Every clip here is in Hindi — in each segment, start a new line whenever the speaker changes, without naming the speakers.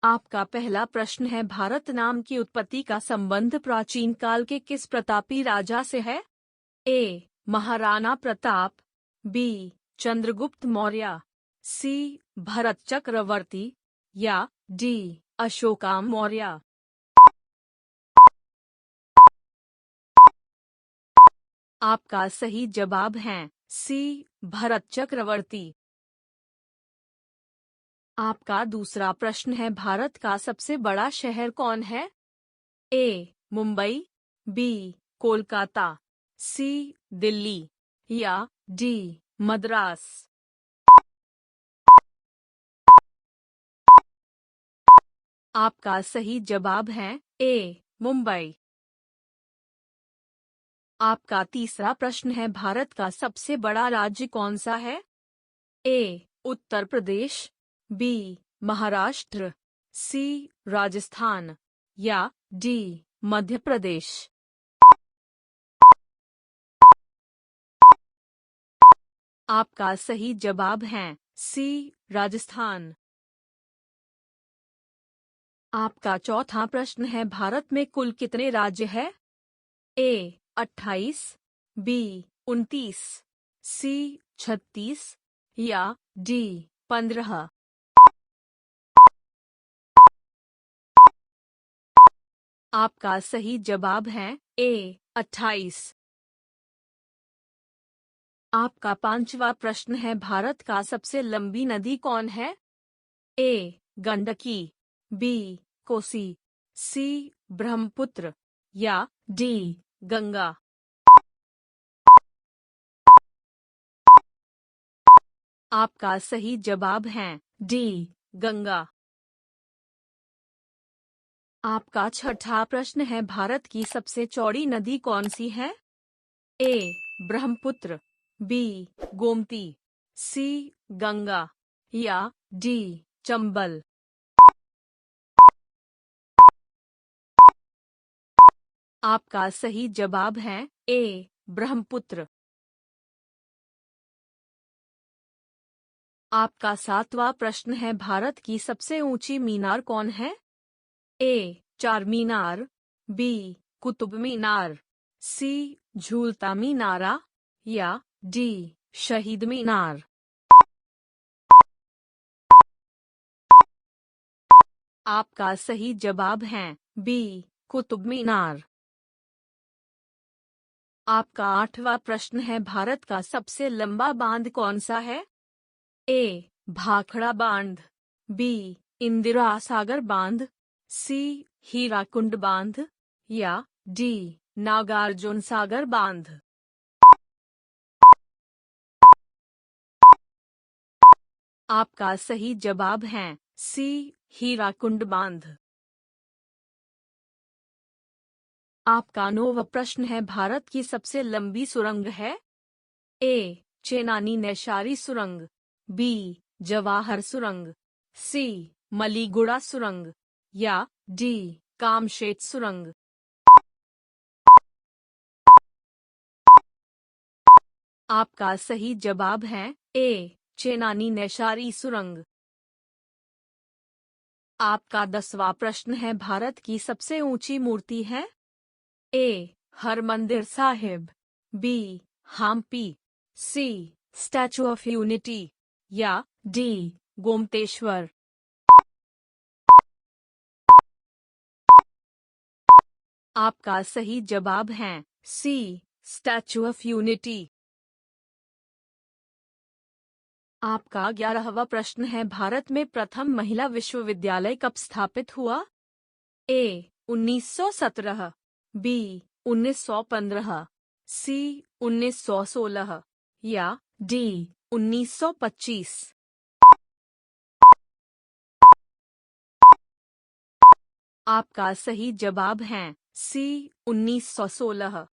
आपका पहला प्रश्न है, भारत नाम की उत्पत्ति का संबंध प्राचीन काल के किस प्रतापी राजा से है? ए. महाराणा प्रताप, बी. चंद्रगुप्त मौर्य, सी. भरत चक्रवर्ती या डी. अशोका मौर्य। आपका सही जवाब है सी. भरत चक्रवर्ती। आपका दूसरा प्रश्न है, भारत का सबसे बड़ा शहर कौन है? ए. मुंबई, बी. कोलकाता, सी. दिल्ली या डी. मद्रास। आपका सही जवाब है ए. मुंबई। आपका तीसरा प्रश्न है, भारत का सबसे बड़ा राज्य कौन सा है? ए. उत्तर प्रदेश, बी. महाराष्ट्र, सी. राजस्थान या डी. मध्य प्रदेश। आपका सही जवाब है सी. राजस्थान। आपका चौथा प्रश्न है, भारत में कुल कितने राज्य हैं? ए. 28, बी. 29, सी. 36 या डी. 15। आपका सही जवाब है ए. 28। आपका पांचवा प्रश्न है, भारत का सबसे लंबी नदी कौन है? ए. गंडकी, बी. कोसी, सी. ब्रह्मपुत्र या डी. गंगा। आपका सही जवाब है डी. गंगा। आपका छठा प्रश्न है, भारत की सबसे चौड़ी नदी कौन सी है? ए. ब्रह्मपुत्र, बी. गोमती, सी. गंगा या डी. चंबल। आपका सही जवाब है ए. ब्रह्मपुत्र। आपका सातवां प्रश्न है, भारत की सबसे ऊंची मीनार कौन है? ए. चार मीनार, बी. कुतुब मीनार, सी. झूलता मीनारा या डी. शहीद मीनार। आपका सही जवाब है बी. कुतुब मीनार। आपका आठवां प्रश्न है, भारत का सबसे लंबा बांध कौन सा है? ए. भाखड़ा बांध, बी. इंदिरा सागर बांध, सी. हीराकुंड बांध या डी. नागार्जुन सागर बांध। आपका सही जवाब है सी. हीराकुंड बांध। आपका नौवां प्रश्न है, भारत की सबसे लंबी सुरंग है? ए. चेनानी नैशारी सुरंग, बी. जवाहर सुरंग, सी. मलीगुड़ा सुरंग या डी. कामशेत सुरंग। आपका सही जवाब है ए. चेनानी नैशारी सुरंग। आपका 10वां प्रश्न है, भारत की सबसे ऊंची मूर्ति है? A. Harmandir Sahib, B. Hampi, C. Statue of unity या डी. गोमतेश्वर। आपका सही जवाब है सी. Statue of unity. आपका 11वां प्रश्न है, भारत में प्रथम महिला विश्वविद्यालय कब स्थापित हुआ? ए. 1917, बी. 1915, सी. 1916 या डी. 1925। आपका सही जवाब है सी. 1916।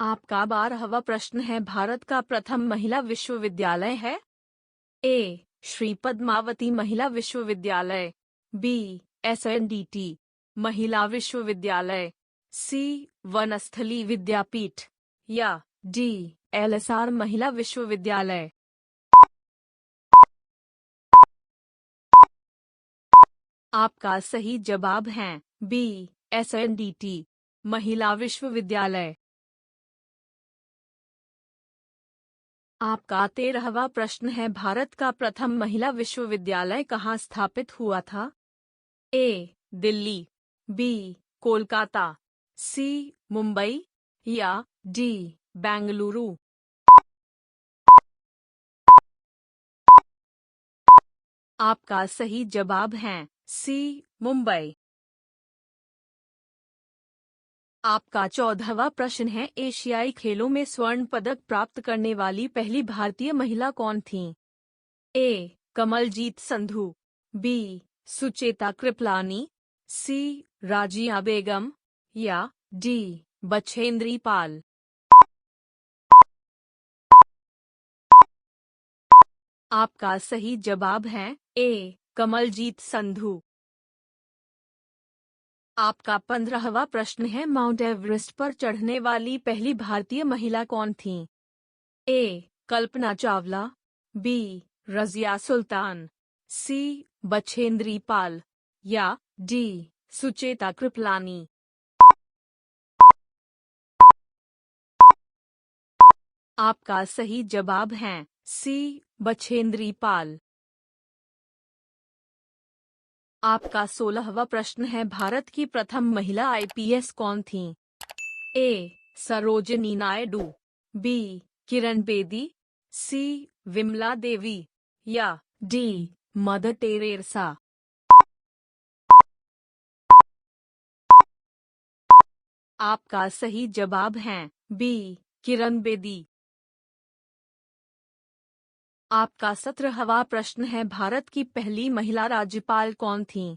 आपका 12वां प्रश्न है, भारत का प्रथम महिला विश्वविद्यालय है? ए. श्री पद्मावती महिला विश्वविद्यालय, बी. SNDT महिला विश्वविद्यालय, सी. वनस्थली विद्यापीठ या डी. LSR महिला विश्वविद्यालय। आपका सही जवाब है बी, SNDT, महिला विश्वविद्यालय। आपका 13वां प्रश्न है, भारत का प्रथम महिला विश्वविद्यालय कहाँ स्थापित हुआ था? ए, दिल्ली, बी, कोलकाता, सी, मुंबई या डी, बेंगलुरु। आपका सही जवाब है सी, मुंबई। आपका 14वां प्रश्न है, एशियाई खेलों में स्वर्ण पदक प्राप्त करने वाली पहली भारतीय महिला कौन थी? ए, कमलजीत संधू, बी, सुचेता कृपलानी, सी, राजिया बेगम या डी, बछेंद्री पाल। आपका सही जवाब है ए, कमलजीत संधू। आपका 15वां प्रश्न है, माउंट एवरेस्ट पर चढ़ने वाली पहली भारतीय महिला कौन थी? ए, कल्पना चावला, बी, रजिया सुल्तान, सी, बछेंद्री पाल या डी, सुचेता कृपलानी। आपका सही जवाब है सी, बछेंद्री पाल। आपका 16वां प्रश्न है, भारत की प्रथम महिला IPS कौन थी? ए, सरोजिनी नायडू, बी, किरण बेदी, सी, विमला देवी या डी, मदर टेरेसा। आपका सही जवाब है बी, किरण बेदी। आपका 17वां प्रश्न है, भारत की पहली महिला राज्यपाल कौन थी?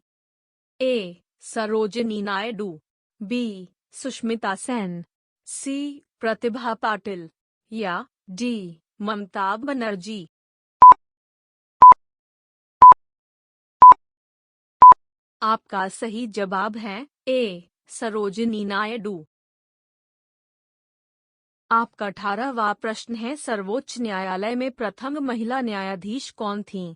ए, सरोजिनी नायडू, बी, सुष्मिता सेन, सी, प्रतिभा पाटिल या डी, ममता बनर्जी। आपका सही जवाब है ए, सरोजिनी नायडू। आपका 18वां प्रश्न है, सर्वोच्च न्यायालय में प्रथम महिला न्यायाधीश कौन थी?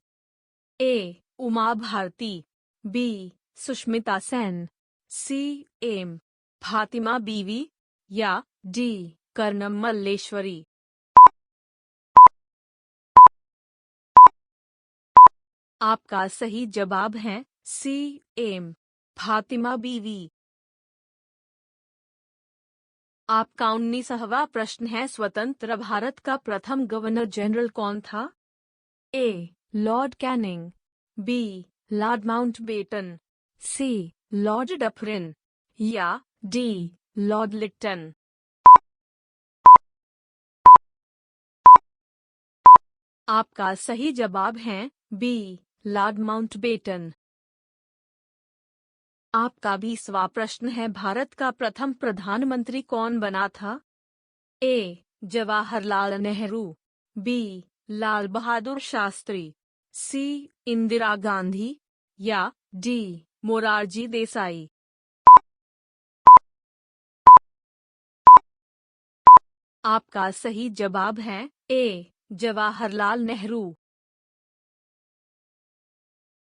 ए, उमा भारती, बी, सुष्मिता सेन, सी, एम, फातिमा बीवी या डी, कर्नम मल्लेश्वरी। आपका सही जवाब है सी, एम, फातिमा बीवी। आपका 19वां प्रश्न है, स्वतंत्र भारत का प्रथम गवर्नर जनरल कौन था? A, Lord Canning, B, Lord Mountbatten, C, Lord Dufferin या डी, लॉर्ड लिटन। आपका सही जवाब है बी, लॉर्ड माउंटबेटन। आपका 20वां प्रश्न है, भारत का प्रथम प्रधानमंत्री कौन बना था? ए, जवाहरलाल नेहरू, बी, लाल बहादुर शास्त्री, सी, इंदिरा गांधी या डी, मोरारजी देसाई। आपका सही जवाब है ए, जवाहरलाल नेहरू।